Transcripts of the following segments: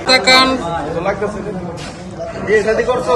তাকান বিয়ে শাদী করছো?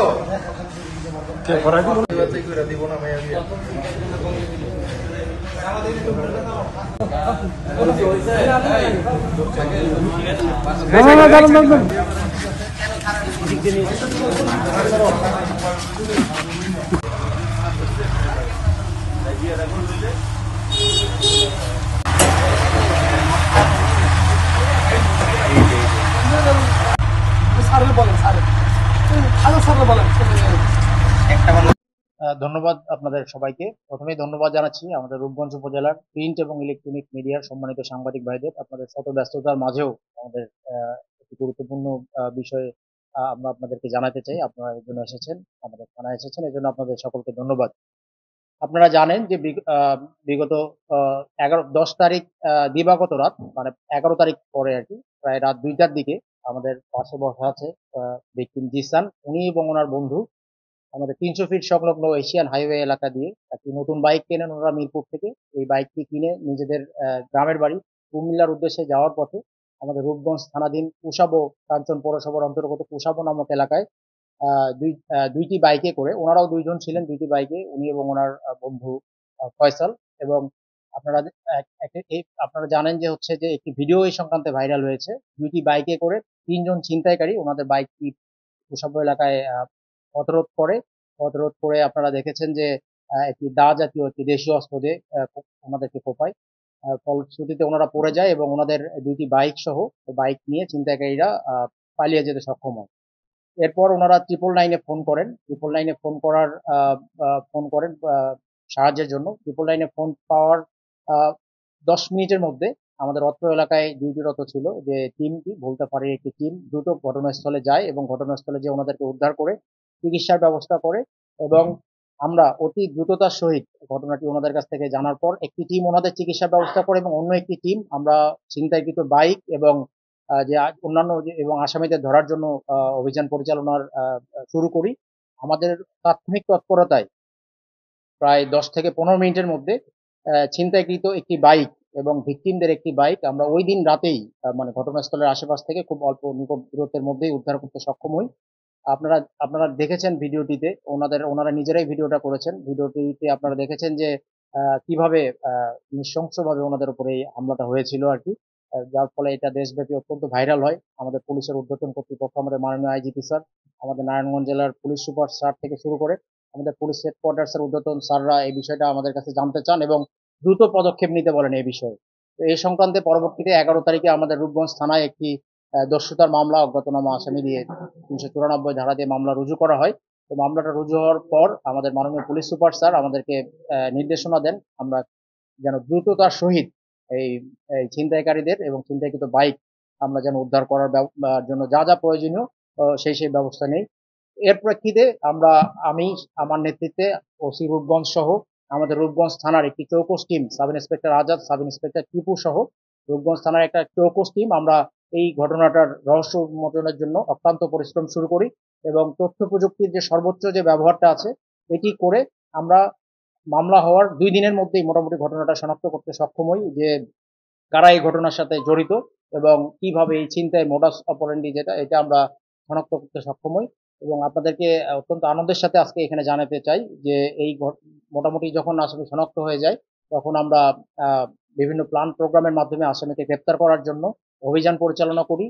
ধন্যবাদ আপনাদের সবাইকে। প্রথমেই ধন্যবাদ জানাচ্ছি আমাদের রূপগঞ্জ উপজেলার প্রিন্ট এবং ইলেকট্রনিক মিডিয়ার সম্মানিত সাংবাদিক ভাইদের। আপনাদের শত ব্যস্ততার মাঝেও আমাদের একটি গুরুত্বপূর্ণ বিষয়ে আমরা আপনাদেরকে জানাতে চাই। আপনারা এর জন্য এসেছেন, আমাদের থানায় এসেছেন, এর জন্য আপনাদের সকলকে ধন্যবাদ। আপনারা জানেন যে বিগত 10 তারিখ দিবাগত রাত, মানে 11 তারিখ পরে আর কি, প্রায় রাত 2টার দিকে আমাদের পাশে বসা আছে ভিকটিম জিসান। উনি এবং ওনার বন্ধু আমাদের 300 ফিট সংলগ্ন এশিয়ান হাইওয়ে এলাকা দিয়ে একটি নতুন বাইক কেনেন ওনারা মিরপুর থেকে। এই বাইকটি কিনে নিজেদের গ্রামের বাড়ি কুমিল্লার উদ্দেশ্যে যাওয়ার পথে আমাদের রূপগঞ্জ থানাধীন কুশাবো কাঞ্চন পৌরসভার অন্তর্গত কুশাবো নামক এলাকায় দুইটি বাইকে করে, ওনারাও দুইজন ছিলেন দুইটি বাইকে, উনি এবং ওনার বন্ধু ফয়সাল। এবং আপনারা আপনারা জানেন যে হচ্ছে যে একটি ভিডিও এই সংক্রান্তে ভাইরাল হয়েছে। দুইটি বাইকে করে 3জন ছিনতাইকারী ওনাদের বাইকটি কুশাবো এলাকায় পথরোধ করে আপনারা দেখেছেন যে একটি দা জাতীয় একটি দেশীয় অস্ত্র দিয়ে ওনাদেরকে কোপায়। ফলশ্রুতিতে ওনারা পড়ে যায় এবং ওনাদের দুইটি বাইক সহ বাইক নিয়ে ছিনতাইকারীরা পালিয়ে যেতে সক্ষম হয়। এরপর ওনারা 999-এ ফোন করেন। 999-এ ফোন করেন সাহায্যের জন্য। 999-এ ফোন পাওয়ার 10 মিনিটের মধ্যে আমাদের অত্র এলাকায় ডিউটিরত ছিল যে টিমটি, বলতে পারি একটি টিম, দ্রুত ঘটনাস্থলে যায় এবং ঘটনাস্থলে যে ওনাদেরকে উদ্ধার করে চিকিৎসার ব্যবস্থা করে। এবং আমরা অতি দ্রুততার সহিত ঘটনাটি ওনাদের কাছ থেকে জানার পর একটি টিম ওনাদের চিকিৎসার ব্যবস্থা করে এবং অন্য একটি টিম আমরা ছিনতাইকৃত বাইক এবং যে অন্যান্য এবং আসামিদের ধরার জন্য অভিযান পরিচালনার শুরু করি। আমাদের তাৎক্ষণিক তৎপরতায় প্রায় 10 থেকে 15 মিনিটের মধ্যে ছিনতাইকৃত একটি বাইক এবং ভিকটিমদের একটি বাইক আমরা ওই দিন রাতেই মানে ঘটনাস্থলের আশেপাশ থেকে খুব অল্প নিকট দূরত্বের মধ্যেই উদ্ধার করতে সক্ষম হই। আপনারা আপনারা দেখেছেন ভিডিওটিতে, ওনারা নিজেরাই ভিডিওটা করেছেন। ভিডিওটিতে আপনারা দেখেছেন যে কিভাবে নৃশংসভাবে ওনাদের উপরে এই হামলাটা হয়েছিল আর কি, যার ফলে এটা দেশব্যাপী অত্যন্ত ভাইরাল হয়। আমাদের পুলিশের ঊর্ধ্বতন কর্তৃপক্ষ, আমাদের মাননীয় আইজিপি স্যার, আমাদের নারায়ণগঞ্জ জেলার পুলিশ সুপার স্যার থেকে শুরু করে আমাদের পুলিশ হেডকোয়ার্টার্সের ঊর্ধ্বতন স্যাররা এই বিষয়টা আমাদের কাছে জানতে চান এবং দ্রুত পদক্ষেপ নিতে বলেন এই বিষয়ে। তো এই সংক্রান্তে পরবর্তীতে 11 তারিখে আমাদের রূপগঞ্জ থানায় একটি দস্যুতার মামলা, অজ্ঞাতনামা আসামি দিয়ে 394 ধারা দিয়ে মামলা রুজু করা হয়। তো মামলাটা রুজু হওয়ার পর আমাদের মাননীয় পুলিশ সুপার স্যার আমাদেরকে নির্দেশনা দেন আমরা যেন দ্রুততার সহিত এই ছিনতাইকারীদের এবং ছিনতাইকৃত বাইক আমরা যেন উদ্ধার করার জন্য যা যা প্রয়োজনীয় সেই ব্যবস্থা নেই। এর প্রেক্ষিতে আমি আমার নেতৃত্বে ওসি রূপগঞ্জ সহ আমাদের রূপগঞ্জ থানার একটি চৌকস team, sub inspector Azad, sub inspector Tipu সহ রূপগঞ্জ থানার একটা চৌকস টিম আমরা এই ঘটনাটার রহস্য উন্মোচনের জন্য অক্লান্ত পরিশ্রম শুরু করি এবং তথ্য প্রযুক্তির যে সর্বোচ্চ যে ব্যবহারটা আছে এটি করে আমরা মামলা হওয়ার 2 দিনের মধ্যেই মোটামুটি ঘটনাটা শনাক্ত করতে সক্ষম হই যে কারা এই ঘটনার সাথে জড়িত এবং কিভাবে এই ছিনতাই মোডাস অপারেন্ডি যেটা, এটা আমরা শনাক্ত করতে সক্ষম হই। এবং আপনাদেরকে অত্যন্ত আনন্দের সাথে আজকে এখানে জানাতে চাই যে এই মোটামুটি যখন আসামি শনাক্ত হয়ে যায় তখন আমরা বিভিন্ন প্ল্যান প্রোগ্রামের মাধ্যমে আসামিকে গ্রেপ্তার করার জন্য অভিযান পরিচালনা করি।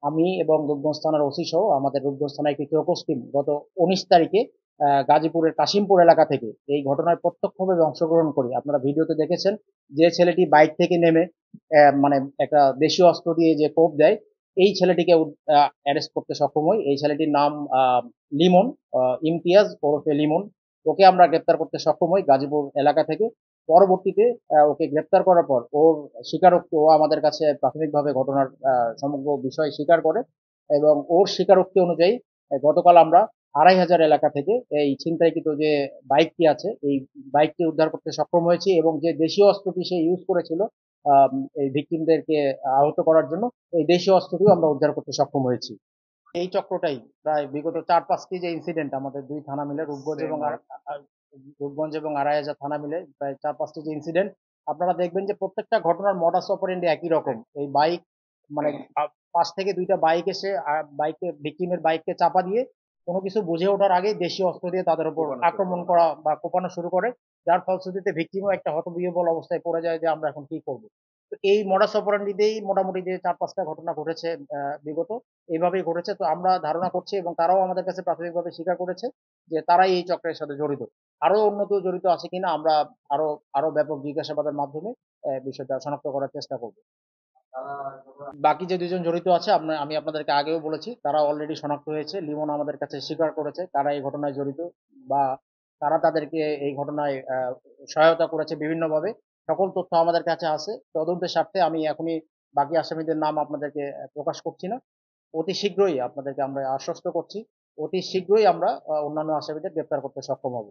আমি এবং রূপগঞ্জ থানার ওসি সহ আমাদের রূপগঞ্জ থানার একটি চৌকস টিম গত 19 তারিখে গাজীপুরের কাশিমপুর এলাকা থেকে এই ঘটনায় প্রত্যক্ষভাবে অংশগ্রহণ করি। আপনারা ভিডিওতে দেখেছেন যে ছেলেটি বাইক থেকে নেমে মানে একটা দেশীয় অস্ত্র দিয়ে যে কোপ দেয়, এই ছেলেটিকে অ্যারেস্ট করতে সক্ষম হই। এই ছেলেটির নাম লিমন, ইমতিয়াজ ওরফে লিমন। ওকে আমরা গ্রেপ্তার করতে সক্ষম হই গাজীপুর এলাকা থেকে। পরবর্তীতে ওকে গ্রেপ্তার করার পর ওর স্বীকারোক্তি, ও আমাদের কাছে প্রাথমিকভাবে ঘটনার সমগ্র বিষয় স্বীকার করে এবং ওর স্বীকারোক্তি অনুযায়ী গতকাল আমরা 2500 এলাকা থেকে এই ছিনতাইকৃত যে বাইকটি আছে এই বাইকটি উদ্ধার করতে সক্ষম হয়েছি এবং যে দেশীয় অস্ত্রটি সে ইউজ করেছিল এই ভিকটিমদেরকে আহত করার জন্য, এই দেশীয় অস্ত্রটিও আমরা উদ্ধার করতে সক্ষম হয়েছি। এই চক্রটাই প্রায় বিগত 4-5টি যে ইনসিডেন্ট আমাদের দুই থানা মিলে, রূপগঞ্জ এবং আড়াইহাজার থানা মিলে প্রায় 4-5টি যে ইনসিডেন্ট, আপনারা দেখবেন যে প্রত্যেকটা ঘটনার মডাস অপারেন্ডি একই রকম। এই বাইক মানে পাশ থেকে দুইটা বাইক এসে বাইকে ভিকটিমের বাইককে চাপা দিয়ে কোনো কিছু বুঝে ওঠার আগে দেশীয় অস্ত্র দিয়ে তাদের উপর আক্রমণ করা বা কোপানো শুরু করে, যার ফলশ্রুতিতে ভিকটিমও একটা হতবিহ্বল অবস্থায় পড়ে যায় যে আমরা এখন কি করব। তো এই মডাস অপারেন্ডিতেই মোটামুটি যে 4-5টা ঘটনা ঘটেছে বিগত, এইভাবেই ঘটেছে। তো আমরা ধারণা করছি এবং তারাও আমাদের কাছে প্রাথমিকভাবে স্বীকার করেছে যে তারাই এই চক্রের সাথে জড়িত। আরো অন্য কেউ জড়িত আছে কিনা আমরা আরো আরো ব্যাপক জিজ্ঞাসাবাদের মাধ্যমে বিষয়টা শনাক্ত করার চেষ্টা করব। বাকি যে দুজন জড়িত আছে আমি আপনাদেরকে আগেও বলেছি, তারা অলরেডি শনাক্ত হয়েছে। লিমন আমাদের কাছে স্বীকার করেছে কারা এই ঘটনায় জড়িত বা কারা তাদেরকে এই ঘটনায় সহায়তা করেছে বিভিন্নভাবে। সকল তথ্য আমাদের কাছে আছে। তদন্তের স্বার্থে আমি এখনই বাকি আসামিদের নাম আপনাদেরকে প্রকাশ করছি না। অতি শীঘ্রই আপনাদেরকে আমরা আশ্বস্ত করছি, অতি শীঘ্রই আমরা অন্যান্য আসামিদের গ্রেপ্তার করতে সক্ষম হব।